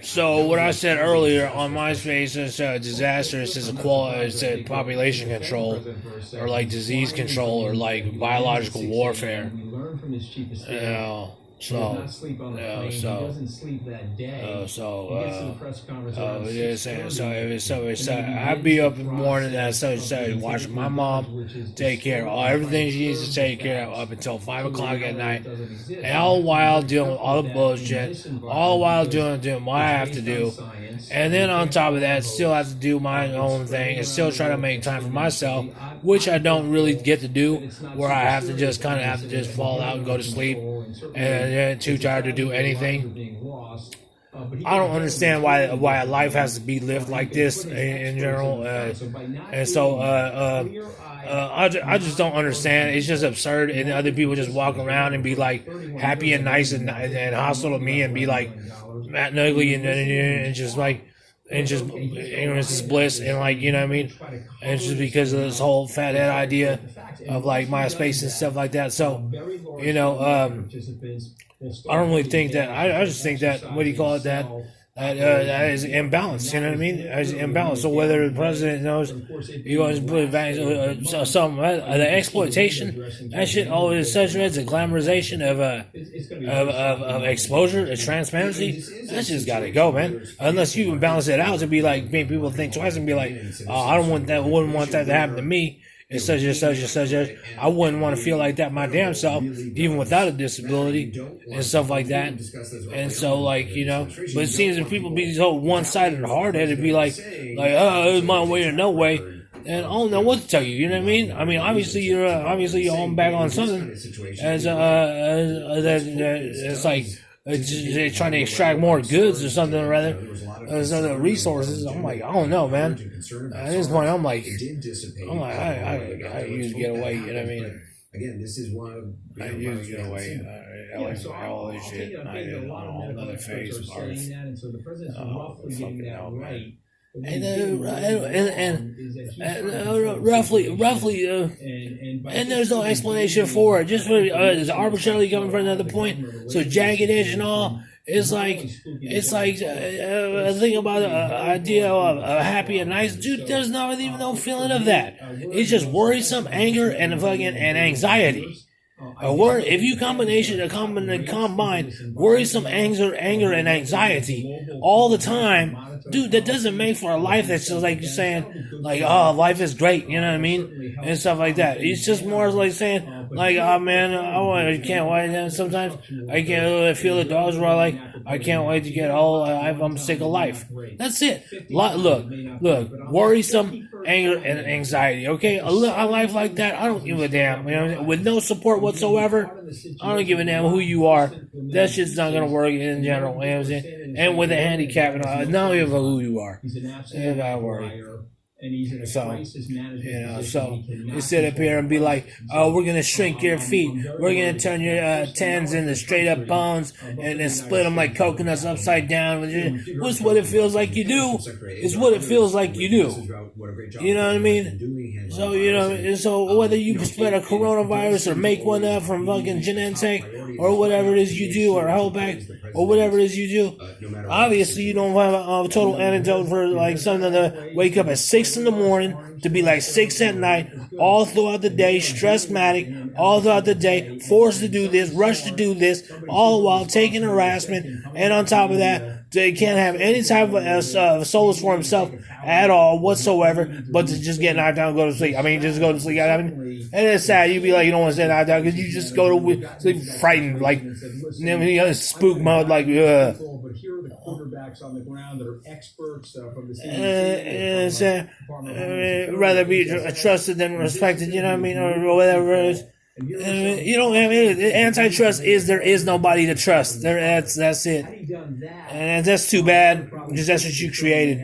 So what I said earlier on MySpace is disastrous is population control, or like disease control, or like biological warfare. You know, so I'd be up in the morning and watching my mom take care of everything she needs to take care of up until 5 o'clock at night, and all the while doing all the bullshit, all the while doing what I have to do, and then on top of that, still have to do my own thing and still try to make time for myself, which I don't really get to do, where I have to just fall out and go to sleep, and too tired to do anything. I don't understand why life has to be lived like this in general, and so I just don't understand. It's just absurd, and other people just walk around and be like happy and nice and hostile to me and be like Matt and ugly and just like. And just ignorance is bliss, and like, you know what I mean? And it's just because of this whole fathead idea of like MySpace and stuff like that. So, you know, I don't really think that. I just think that, what do you call it? That is imbalanced. You know what I mean? It's imbalanced. So whether the president knows he wants to put the exploitation, that shit, all it is such as a glamorization of exposure, of transparency. That's just got to go, man. Unless you can balance it out to be like, make people think twice and be like, I wouldn't want that to happen to me. And such and such and such as I wouldn't want to feel like that my damn self, even without a disability and stuff like that. And so, like, you know, but it seems that people be so one-sided and hard-headed, be like, oh, it's my way or no way. And I don't know what to tell you. You know what I mean? I mean, obviously you're on back on something, as it's like they're trying to extract more goods or something, or rather, other resources. I'm like, I don't know, man. At this point, I'm like, I used to get away. You know what I mean? Again, this is one of I used to get away. All this shit. I did on a whole other phase. Fucking hell, man. And roughly, and there's no explanation for it. Just it's arbitrarily coming from another point. So jagged edge and all. It's like a thing about an idea of a happy and nice dude. There's not even no feeling of that. It's just worrisome, anger, and anxiety. If you combine worrisome anger and anxiety all the time, dude, that doesn't make for a life that's just like you're saying, like, oh, life is great, you know what I mean, and stuff like that. It's just more like saying, like, oh man, I can't wait. And sometimes I can't feel the dogs roar, like, I can't wait to get old. I'm sick of life. That's it. Look, worrisome anger and anxiety. Okay, a life like that, I don't give a damn. You know, with no support whatsoever, I don't give a damn who you are. That shit's not gonna work in general. You know what I'm saying? And with a handicap, and not even who you are. You gotta worry. So, you know, so you sit up here and be like, oh, we're going to shrink your feet. We're going to turn your tens into straight up bones and then split them like coconuts upside down. What's what it feels like you do? It's what it feels like you do. You know what I mean? So, you know, so whether you spread a coronavirus or make one up from fucking Genentech or whatever it is you do, or Hellback or whatever it is you do, obviously you don't have a total antidote for like something to wake up at 6 in the morning to be like 6 at night, all throughout the day, stressmatic, all throughout the day, forced to do this, rushed to do this, all while taking harassment, and on top of that, they can't have any type of solace for himself at all whatsoever, but to just get knocked down and go to sleep. I mean, just go to sleep. I mean, and it's sad. You'd be like, you don't want to stay knocked down because you just go to sleep frightened, like, spook mode, like, ugh. But here are the quarterbacks on the ground that are experts from the CDC. Rather be trusted than respected, you know what I mean, or whatever it is. You don't have antitrust is there is nobody to trust. That's it, and that's too bad because that's what you created.